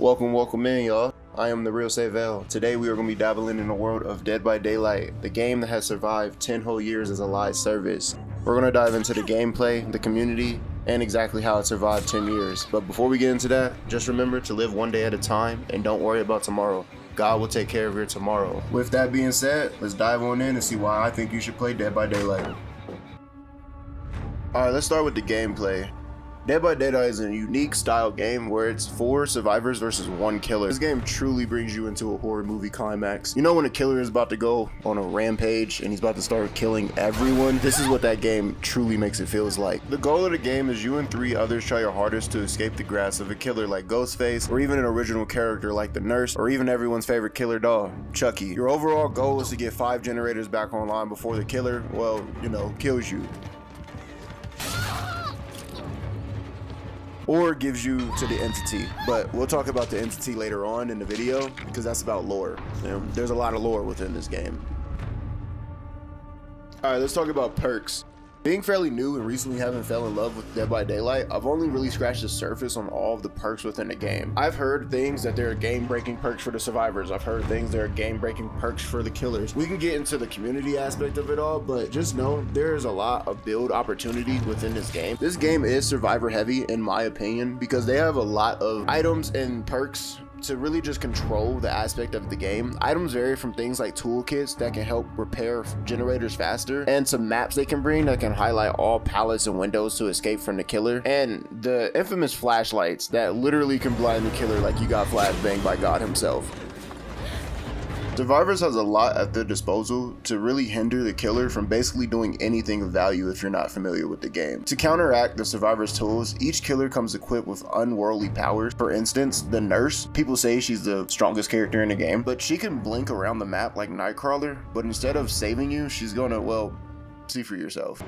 Welcome in, y'all. I am the real Savell. Today we are going to be dabbling in the world of Dead by Daylight, the game that has survived 10 whole years as a live service. We're going to dive into the gameplay, the community, and exactly how it survived 10 years. But before we get into that, just remember to live one day at a time and don't worry about tomorrow. God will take care of your tomorrow. With that being said, let's dive on in and see why I think you should play Dead by Daylight. Alright, let's start with the gameplay. Dead by Daylight is a unique style game where it's 4 survivors versus 1 killer. This game truly brings you into a horror movie climax. You know when a killer is about to go on a rampage and he's about to start killing everyone? This is what that game truly makes it feels like. The goal of the game is you and 3 others try your hardest to escape the grasp of a killer like Ghostface, or even an original character like the nurse, or even everyone's favorite killer doll, Chucky. Your overall goal is to get 5 generators back online before the killer, well, kills you. Or gives you to the entity, but we'll talk about the entity later on in the video because that's about lore. There's a lot of lore within this game. Alright, let's talk about perks. Being fairly new and recently having fell in love with Dead by Daylight, I've only really scratched the surface on all of the perks within the game. I've heard things that there are game-breaking perks for the survivors. I've heard things that are game-breaking perks for the killers. We can get into the community aspect of it all, but just know there's a lot of build opportunity within this game. This game is survivor heavy in my opinion because they have a lot of items and perks to really just control the aspect of the game. Items vary from things like toolkits that can help repair generators faster, and some maps they can bring that can highlight all pallets and windows to escape from the killer, and the infamous flashlights that literally can blind the killer like you got flashbanged by God himself. Survivors has a lot at their disposal to really hinder the killer from basically doing anything of value if you're not familiar with the game. To counteract the survivors' tools, each killer comes equipped with unworldly powers. For instance, the nurse, people say she's the strongest character in the game, but she can blink around the map like Nightcrawler, but instead of saving you, she's gonna, well, see for yourself.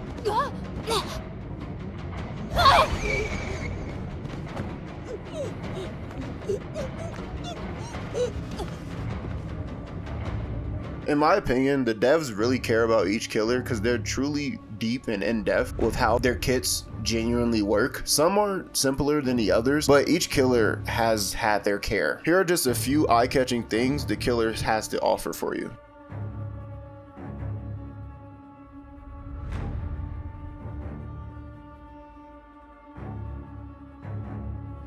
In my opinion, the devs really care about each killer because they're truly deep and in-depth with how their kits genuinely work. Some are simpler than the others, but each killer has had their care. Here are just a few eye-catching things the killer has to offer for you.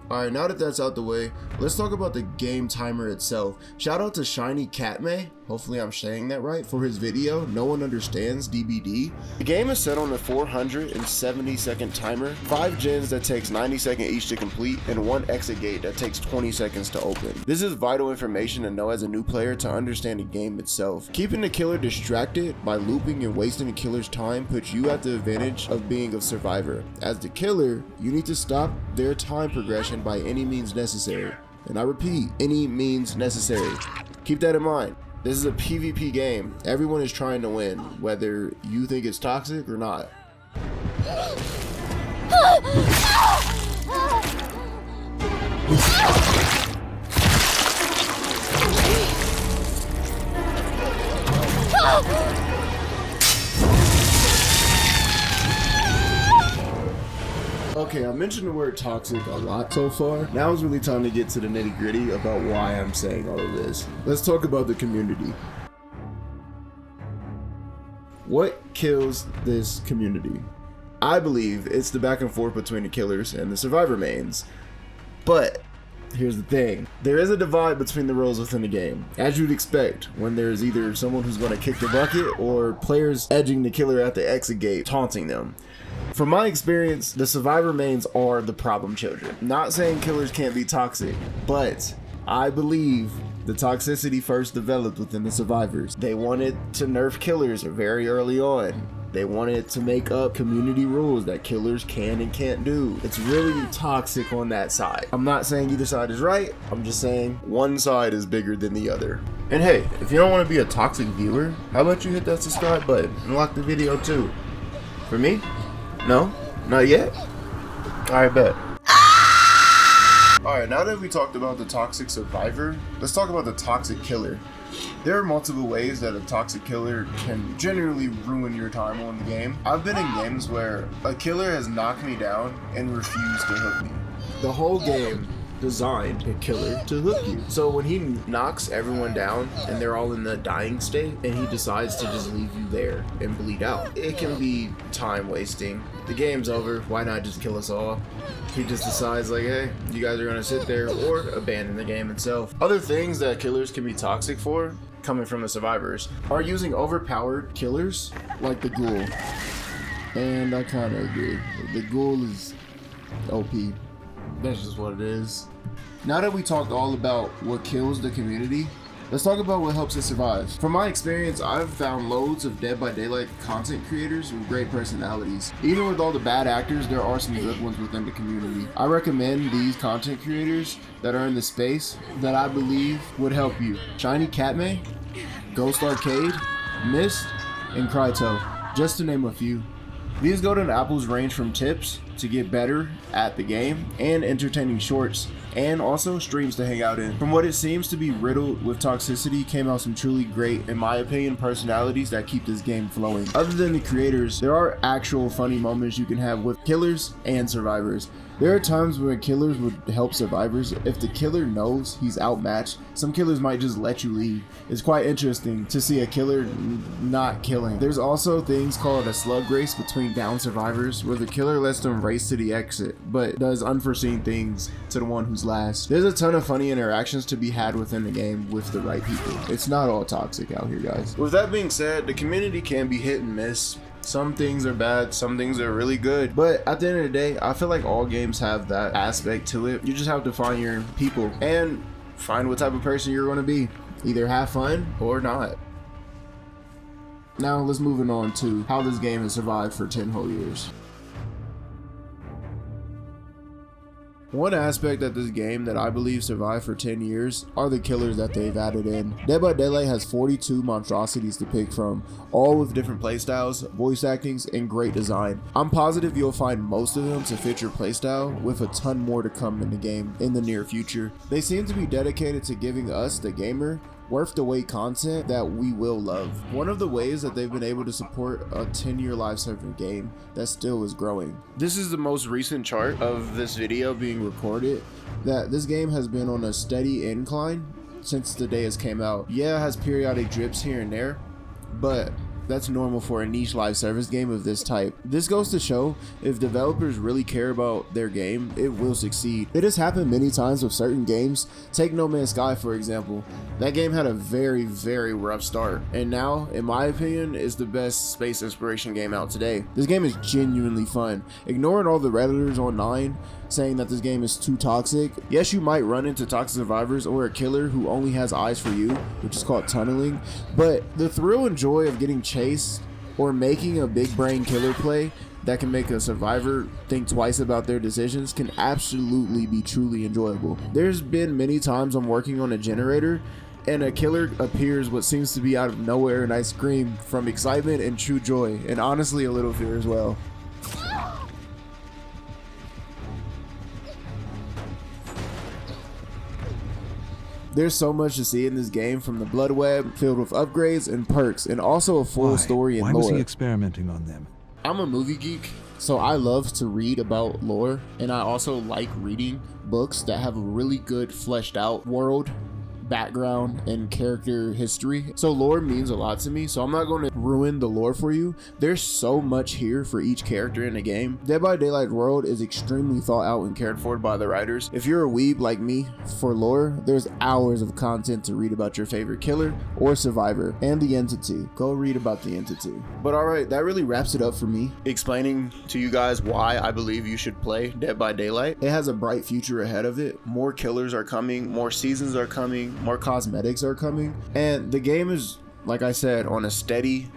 Alright, now that that's out the way, let's talk about the game timer itself. Shout out to Shiny Catmay, hopefully I'm saying that right, for his video, No One Understands DBD. The game is set on a 470 second timer, 5 gens that takes 90 seconds each to complete, and 1 exit gate that takes 20 seconds to open. This is vital information to know as a new player to understand the game itself. Keeping the killer distracted by looping and wasting the killer's time puts you at the advantage of being a survivor. As the killer, you need to stop their time progression by any means necessary. And I repeat, any means necessary. Keep that in mind. This is a PvP game. Everyone is trying to win, whether you think it's toxic or not. Okay, I mentioned the word toxic a lot so far. Now is really time to get to the nitty gritty about why I'm saying all of this. Let's talk about the community. What kills this community? I believe it's the back and forth between the killers and the survivor mains. But here's the thing. There is a divide between the roles within the game, as you'd expect when there's either someone who's going to kick the bucket or players edging the killer at the exit gate, taunting them. From my experience, the survivor mains are the problem children. Not saying killers can't be toxic, but I believe the toxicity first developed within the survivors. They wanted to nerf killers very early on. They wanted to make up community rules that killers can and can't do. It's really toxic on that side. I'm not saying either side is right. I'm just saying one side is bigger than the other. And hey, if you don't want to be a toxic viewer, how about you hit that subscribe button and like the video too? For me? No? Not yet? Alright, bet. Alright, now that we talked about the toxic survivor, let's talk about the toxic killer. There are multiple ways that a toxic killer can generally ruin your time on the game. I've been in games where a killer has knocked me down and refused to hook me. The whole game, designed a killer to hook you. So when he knocks everyone down and they're all in the dying state and he decides to just leave you there and bleed out, it can be time wasting. The game's over, why not just kill us all? He just decides like, hey, you guys are gonna sit there, or abandon the game itself. Other things that killers can be toxic for, coming from the survivors, are using overpowered killers like the Youll. And I kinda agree. The Youll is OP. That's just what it is. Now that we talked all about what kills the community, let's talk about what helps it survive. From my experience, I've found loads of Dead by Daylight content creators with great personalities. Even with all the bad actors, there are some good ones within the community. I recommend these content creators that are in the space that I believe would help you. Shiny Catmay, Ghost Arcade, Mist, and Cryto, just to name a few. These golden apples range from tips to get better at the game and entertaining shorts, and also streams to hang out in. From what it seems to be riddled with toxicity, came out some truly great, in my opinion, personalities that keep this game flowing. Other than the creators, there are actual funny moments you can have with killers and survivors. There are times when killers would help survivors. If the killer knows he's outmatched, some killers might just let you leave. It's quite interesting to see a killer not killing. There's also things called a slug race between down survivors, where the killer lets them race to the exit, but does unforeseen things to the one who's last. There's a ton of funny interactions to be had within the game with the right people. It's not all toxic out here, guys. With that being said, the community can be hit and miss. Some things are bad, some things are really good, but at the end of the day, I feel like all games have that aspect to it. You just have to find your people and find what type of person you're going to be. Either have fun or not. Now let's move on to how this game has survived for 10 whole years. One aspect of this game that I believe survived for 10 years are the killers that they've added in. Dead by Daylight has 42 monstrosities to pick from, all with different playstyles, voice actings, and great design. I'm positive you'll find most of them to fit your playstyle, with a ton more to come in the game in the near future. They seem to be dedicated to giving us, the gamer, worth the wait content that we will love. One of the ways that they've been able to support a 10-year live serving game that still is growing. This is the most recent chart of this video being recorded, that this game has been on a steady incline since the day it came out. Yeah, it has periodic drips here and there, but that's normal for a niche live service game of this type. This goes to show, if developers really care about their game, it will succeed. It has happened many times with certain games. Take No Man's Sky for example. That game had a very, very rough start, and now, in my opinion, is the best space exploration game out today. This game is genuinely fun. Ignoring all the Redditors online saying that this game is too toxic. Yes, you might run into toxic survivors or a killer who only has eyes for you, which is called tunneling, but the thrill and joy of getting chased or making a big brain killer play that can make a survivor think twice about their decisions can absolutely be truly enjoyable. There's been many times I'm working on a generator and a killer appears what seems to be out of nowhere, and I scream from excitement and true joy, and honestly a little fear as well. There's so much to see in this game, from the blood web filled with upgrades and perks, and also a full story and lore. Why was he experimenting on them? I'm a movie geek, so I love to read about lore, and I also like reading books that have a really good fleshed out world, background, and character history. So lore means a lot to me, so I'm not going to ruin the lore for you. There's so much here for each character in the game. Dead by Daylight world is extremely thought out and cared for by the writers. If you're a weeb like me for lore, there's hours of content to read about your favorite killer or survivor and the entity. Go read about the entity. But alright, that really wraps it up for me, explaining to you guys why I believe you should play Dead by Daylight. It has a bright future ahead of it. More killers are coming, more seasons are coming, more cosmetics are coming, and the game is, like I said, on a steady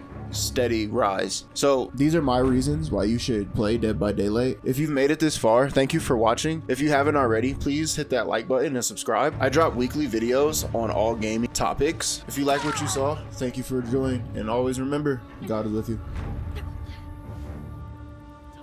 rise. So these are my reasons why you should play Dead by Daylight. If you've made it this far, thank you for watching. If you haven't already, please hit that like button and subscribe. I drop weekly videos on all gaming topics. If you like what you saw, thank you for joining, and always remember, God is with you.